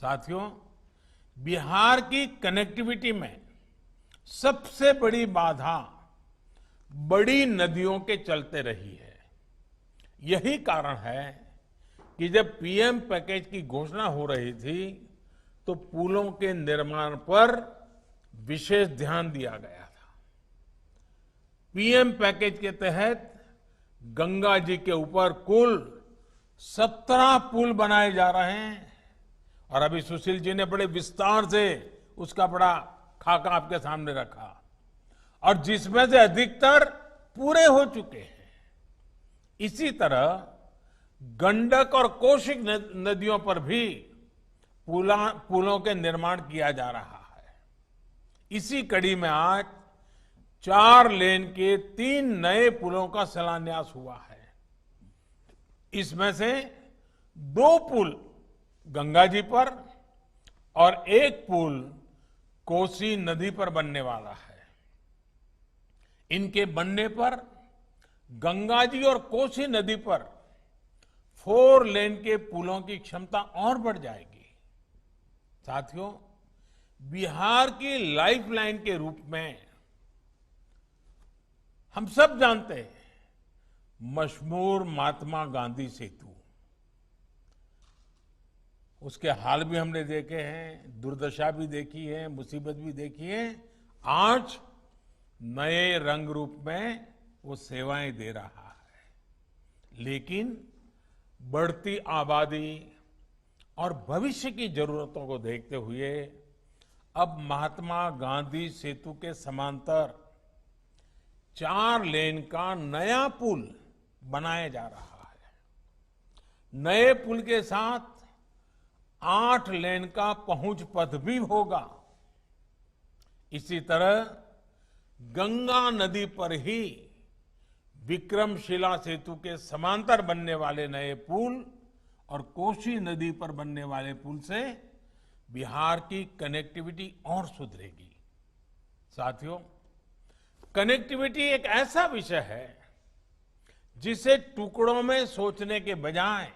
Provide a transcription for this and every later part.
साथियों, बिहार की कनेक्टिविटी में सबसे बड़ी बाधा बड़ी नदियों के चलते रही है। यही कारण है कि जब पीएम पैकेज की घोषणा हो रही थी तो पुलों के निर्माण पर विशेष ध्यान दिया गया था। पीएम पैकेज के तहत गंगा जी के ऊपर कुल 17 पुल बनाए जा रहे हैं और अभी सुशील जी ने बड़े विस्तार से उसका बड़ा खाका आपके सामने रखा और जिसमें से अधिकतर पूरे हो चुके हैं। इसी तरह गंडक और कोसी नदियों पर भी पुलों के निर्माण किया जा रहा है। इसी कड़ी में आज 4 लेन के 3 नए पुलों का शिलान्यास हुआ है। इसमें से 2 पुल गंगा जी पर और 1 पुल कोसी नदी पर बनने वाला है। इनके बनने पर गंगा जी और कोसी नदी पर 4 लेन के पुलों की क्षमता और बढ़ जाएगी। साथियों, बिहार की लाइफलाइन के रूप में हम सब जानते हैं मशहूर महात्मा गांधी सेतु, उसके हाल भी हमने देखे हैं, दुर्दशा भी देखी है, मुसीबत भी देखी है। आज नए रंग रूप में वो सेवाएं दे रहा है, लेकिन बढ़ती आबादी और भविष्य की जरूरतों को देखते हुए अब महात्मा गांधी सेतु के समांतर 4 लेन का नया पुल बनाया जा रहा है। नए पुल के साथ 8 लेन का पहुंच पथ भी होगा। इसी तरह गंगा नदी पर ही विक्रमशिला सेतु के समांतर बनने वाले नए पुल और कोसी नदी पर बनने वाले पुल से बिहार की कनेक्टिविटी और सुधरेगी। साथियों, कनेक्टिविटी एक ऐसा विषय है जिसे टुकड़ों में सोचने के बजाय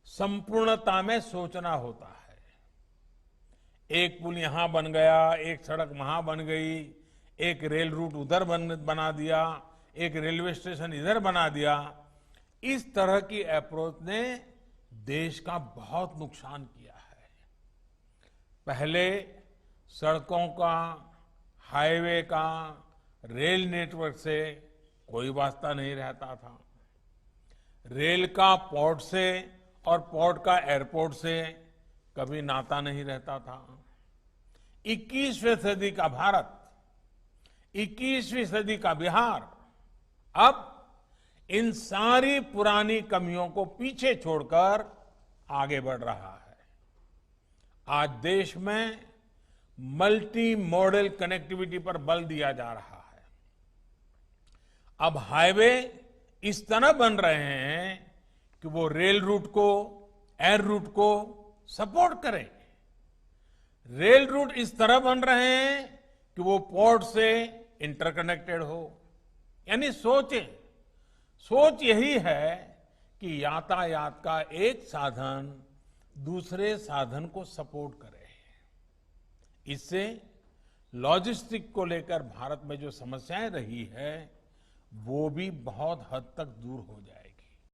संपूर्णता में सोचना होता है। एक पुल यहां बन गया, एक सड़क वहां बन गई, एक रेल रूट उधर बना दिया, एक रेलवे स्टेशन इधर बना दिया। इस तरह की अप्रोच ने देश का बहुत नुकसान किया है। पहले सड़कों का, हाईवे का, रेल नेटवर्क से कोई वास्ता नहीं रहता था। रेल का पोर्ट से और पोर्ट का एयरपोर्ट से कभी नाता नहीं रहता था। 21वीं सदी का भारत, 21वीं सदी का बिहार अब इन सारी पुरानी कमियों को पीछे छोड़कर आगे बढ़ रहा है। आज देश में मल्टी मॉडल कनेक्टिविटी पर बल दिया जा रहा है। अब हाईवे इस तरह बन रहे हैं कि वो रेल रूट को, एयर रूट को सपोर्ट करें। रेल रूट इस तरह बन रहे हैं कि वो पोर्ट से इंटरकनेक्टेड हो। यानी सोच यही है कि यातायात का एक साधन दूसरे साधन को सपोर्ट करे। इससे लॉजिस्टिक को लेकर भारत में जो समस्याएं रही है वो भी बहुत हद तक दूर हो जाए।